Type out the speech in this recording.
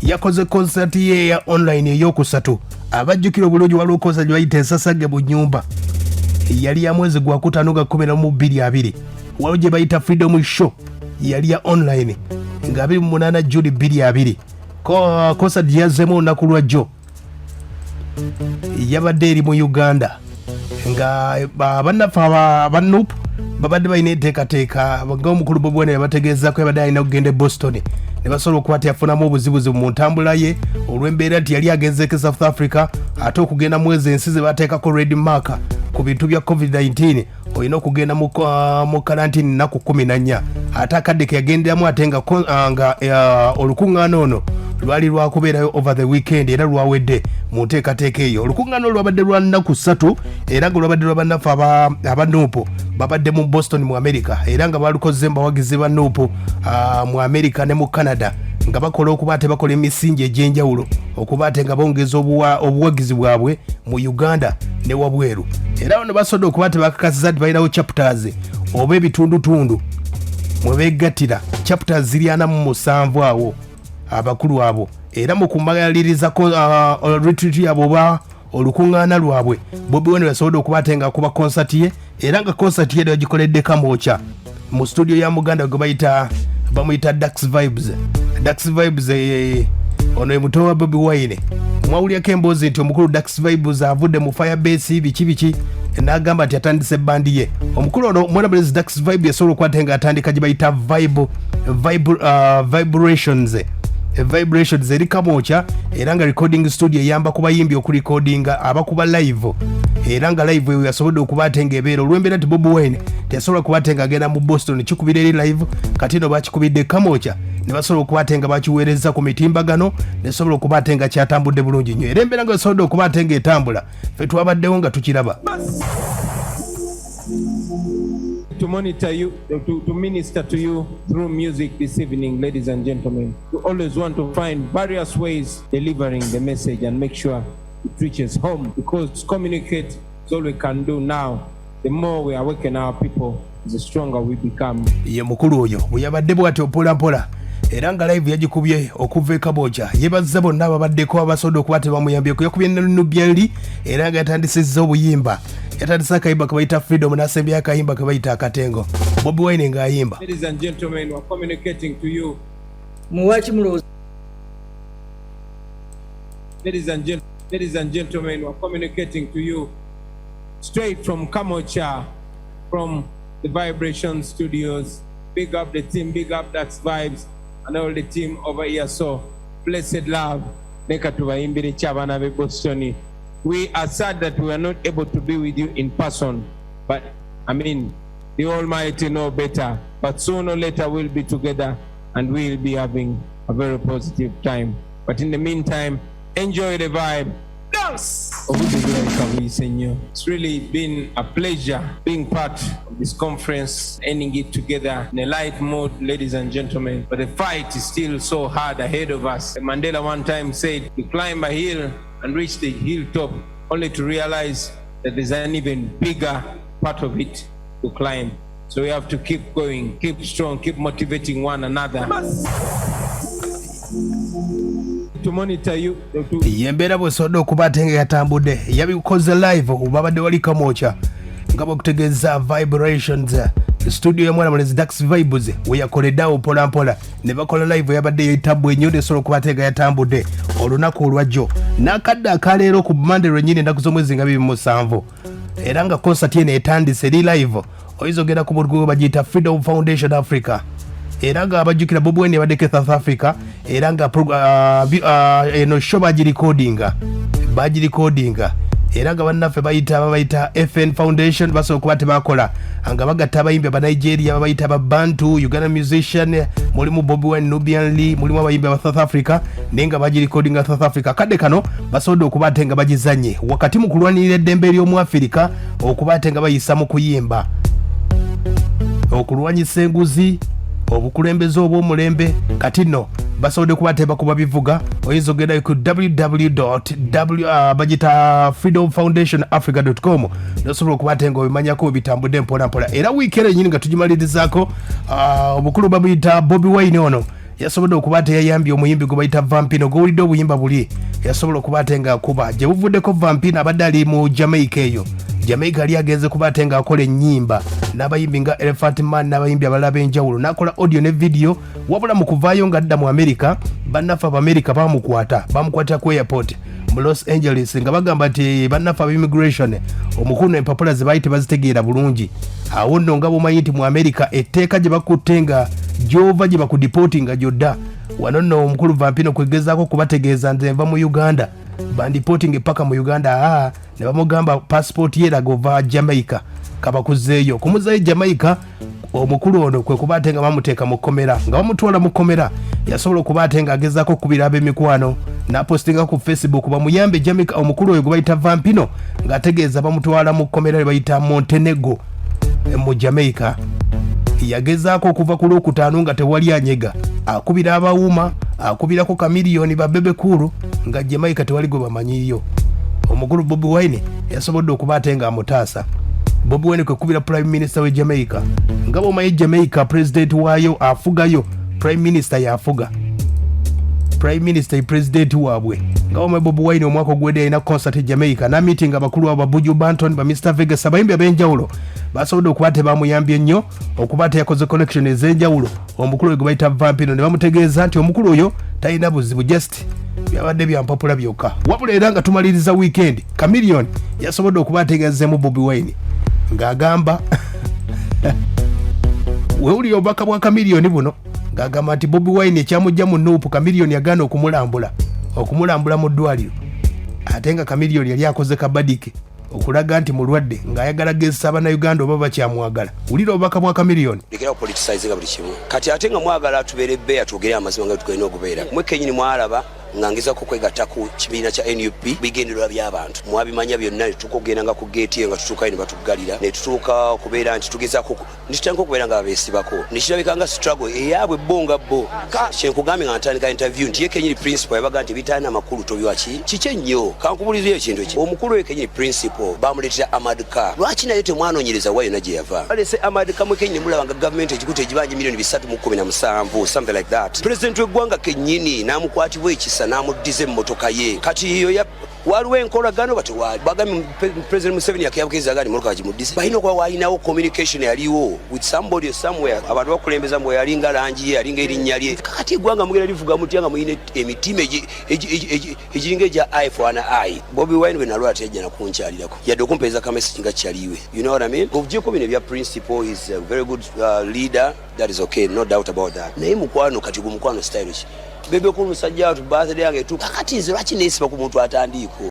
yakoze concert ye ya online eyokusatu abajjukira obulungi waliwo concert bayita ensasage mu nyumba yali ya mwezi gwa kutaano ga 12 waliwo gye bayita freedom show yali ya online nga 28 Juli 2020 concert gye yazzeemu olunaku lwajjo yabadde eri mu Uganda nga bannaffe aba Nup babadde balina enteekateeka ng'omukulu Bobi Wine yabategeezako yabadde alina okugenda e Boston ne basobola okuba teyafunamu obuzibuzi mu ntambula ye olw'embeera nti yali agenzeeko South Africa ate okugenda mwezi ensi ze bateekako red mark ku bintu bya COVID-19 olina okugenda mu karantini nnaku 14 ate akadde ke yagenderamu ate nga olukuŋŋaana ono lwali lwakubeerayo over the weekend era lwawedde mu nteekateeka eyo olukuŋŋaana lwabadde lwa nnaku 3 era nga lwabadde lwa bannaffe aba Nup babadde mu Boston mu America era nga balukoze mbawagizi ba Nup mu America ne mu Canada nga bakola okuba ate bakola emisingi egy'enjawulo okuba ate nga bongeza obuwagizi bwabwe mu Uganda ne wabweru era bano basobodde okuba ate bakakasiza nti balinawo chapters oba ebitundutundu mwe beegattira chapters 47 awo abakulu abo era mu kumaliriza retreat yabo oba olukuŋŋaana lwabwe Bobi Wine yasobodde okuba ate nga akuba concert ye era nga concert ye yagikoledde Kamwokya mu studio ya Muganda gwe bamuyita Dax Vibes. Dax Vibes ono ye muto wa Bobi Wine mwawulyako emboozi nti omukulu Dax Vibes avudde mu Firebase biki n'agamba nti atandise bandi ye omukulu ono mwanabulezi Dax Vibes yasobola okuba nga atandika gye bayita Vibrations eri Kamwokya era nga recording studio eyamba ku bayimbi okurecordinga abakuba live era nga live eyo yasobodde okuba ate ng'ebeera olw'embeera nti Bobi Wine teyasobola kuba ate ng'agenda mu Boston kikubira eri live kati no bakikubidde Kamwokya ne basobola okuba ate nga bakiweereza ku mitimbagano ne sobola okuba ate nga kyatambudde bulungi nnyo era embeera nga yasobodde okuba ate ng'etambula ffe twabaddewo nga tukiraba. To monitor you, to minister to you through music this evening, ladies and gentlemen. We always want to find various ways delivering the message and make sure it reaches home, because communicate is all we can do now. The more we awaken our people, the stronger we become. Ye mukulu oyo bwe yabadde bw'atyo mpola era nga live yagikubye okuva e Kamwokya yebaza bonna ababaddeko abasobola okuba tebamuyambyeko yakubye n'Nubyali era nga yatandisizza obuyimba yatandisa akayimba ke bayita Freedom n'asembya akayimba ke bayita Akatengo Bobi Wine ng'ayimba. Ladies and gentlemen, we're communicating to you. Muwachi mulozi. Ladies and gentlemen, we're communicating to you straight from Kamwokya, from the Vibration Studios. Big up the team, big up Dax Vibes and all the team over here. So, blessed love. We are sad that we are not able to be with you in person, but I mean, the Almighty know better. But sooner or later we'll be together and we'll be having a very positive time. But in the meantime, enjoy the vibe. Dance! It's really been a pleasure being part of this conference, ending it together in a light mood, ladies and gentlemen. But the fight is still so hard ahead of us. Mandela one time said, you climb a hill and reach the hilltop only to realize that there's an even bigger part of it to climb. So we have to keep going, keep strong, keep motivating one another. To monitor you, yembeera bwesobodde okuba ate nga yatambudde yabikoze live obabadde wali Kamwokya nga bwekutegeeza Vibrations studio ya mwana mulezi Dax Vibes we yakoleddawo mpolampola ne bakola live yabadde yetabwe nnyo nesobola okuba ate nga yatambudde olunaku olwajjo n'akadde akaleero ku Monday lwennyini ennaku z'omwezi nga 27 era nga concert yene etandise eri live oyinza ogenda ku mulugu bagiyita Freedom Foundation Africa era nga abajjukira Bobi Wine yabaddeko South Africa era nga eno show bagirikodinga era nga bannaffe babayita FN Foundation basobola okuba tebakola nga bagatta abayimbi aba Nigeria babayita aba Bantu Uganda musician mulimu Bobi Wine Nubian Lee mulimu abayimbi aba South Africa naye nga bagirikodinga South Africa kadde kano basobodde okuba ate nga bagizanye wakati mu kulwanirira eddembe ery'omu Africa okuba ate nga bayisa mu kuyimba okulwanyisa enguzi obukulembeze obw'omulembe kati nno basobodde kuba tebakuba bivuga oyinza ogenda ku www.freedomfoundationafrica.com nosobola okuba ate nga obimanyako bitambudde mpolampola era wiiki eno nyini nga tugimalirizaako obukulu bamuyita Bobi Wine ono yasobola okuba ate yayambye omuyimbi gwe bayita Vampino gw'owulidde obuyimba buli yasobola okuba ate ng'akuba gye buvuddeko Vampino abadde ali mu Jamaica eyo Jamaica ali agenze kuba ate ng'akola ennyimba n'abayimbi nga Elephant Man n'abayimbi abalala b'enjawulo n'akola audio ne video wabula mu kuvaayo ng'adda mu America bannaffe Abamerica bamukwatira ku airport mu Los Angeles nga bagamba nti bannaffe ab'immigration omukulu empapula ze baali tebazitegeera bulungi awo nno nga bw'omanyi nti mu America etteeka gye bakutte nga gy'ova gye bakudipotinga gyodda wano nno omukulu Vampino kwegezaako kubategeeza nze nva mu Uganda bandipoting paka mu Uganda ne bamugamba passport ye eraga ova Jamaica kabakuzeeyo kumuzeeyo Jamaica omukulu ono kwe kuba ate nga bamuteeka mu kkomera nga bamutwala mu kkomera yasobola okuba ate nga agezaako okubira ab'emikwano n'apostinga ku Facebook bamuyambe Jamaica omukulu oyo gwe bayita Vampino ng'ategeeza bamutwala mu kkomera lye bayita Montenegro mu Jamaica yagezaako okuva ku Lwokutaano nga tewali anyega akubira abawuma akubirako kamiliyoni babebe kulu nga Jamaica tewali gwe bamanyiyo omukulu Bobi Wine yasobodde okuba ate nga amutaasa Bobi Wine kwe kubira Prime Minister we Jamaica nga bw'omanyi Jamaica president waayo afugayo Prime Minister yafuga Prime Minister president waabwe nga bw'omanyi Bobi Wine omwaka ogwedde alina concert e Jamaica na meeting abakulu aba Buju Banton ba Mr Vegas abayimbi ab'enjawulo basobodde okuba ate bamuyambye ennyo okuba ate yakoze connection ez'enjawulo omukulu oyo gwe bayita Vampino ne bamutegeeza nti omukulu oyo talina buzibu just byabadde byampapula byokka wabula era nga tumaliriza weekend Chameleon yasobodde okuba ategeezeemu Bobi Wine ng'agamba wewulira obubaka bwa Chameleon buno ng'agamba nti Bobi Wine ekyamujja mu Nup Chameleon yagaana okumulambula mu ddwaliro ate nga Chameleon yali akoze kabadike okulaga nti mulwadde ng'ayagala gezesa Abannayuganda oba bakyamwagala wulira obubaka bwa Chameleon lekera politicize buli kimu kati ate nga mwagala tubeere bbeya twogere amazima nga tulina okubeera mwe kenyini mwalaba ngangezako kwegatta ku kibiina kya NUP bigendererwa by'abantu mwabimanya byonna ne tukogenda nga ku geeti nga tutuukayo ne batugalira ne tutuuka okubeera nti tugezaako nitutandika okubeera nga abeesibako nekirabika nga struggle eyaabwe bo nga bo kyenkugambye nga natandika interview nti ye kenyini principal yabaga nti bitaana makulu tobyaki kiki ennyo kankubuliriza ekintu eki omukulu we kenyini principal bamuleetera Amadka lwaki naye temwanonyereza wa yonna gye yava balese Amadka mwe kenyini mulaba nga gavumenti egikuta egibanja miliyoni 317 something like that president w'eggwanga kenyini n'amukwatibwa ekisa n'amuddiza emmotoka ye kati iyo waliwo enkolagano batewali bagambye president Museveni yakeyabukiriza gani mmotoka gimuddize balina okuba walinawo communication yaliwo with somebody somewhere abantu bakulembeza mbu yalinga langi ye yalinga erinnya lye kakati eggwanga mugenda livuga mutya nga muyina emitima egiringa egya eye for an eye Bobi Wine bwe nalwala tejja nakunkyalirako yadde okumpeeza kamesagi nga kyaliwe you know what I mean obugyeko bino ebya principal is a very good leader that is okay no doubt about that naye mukwano kati gumukwano style ki bebe ku musajja watu birthday yange tu kakati nze lwaki neesiba ku muntu atandiiko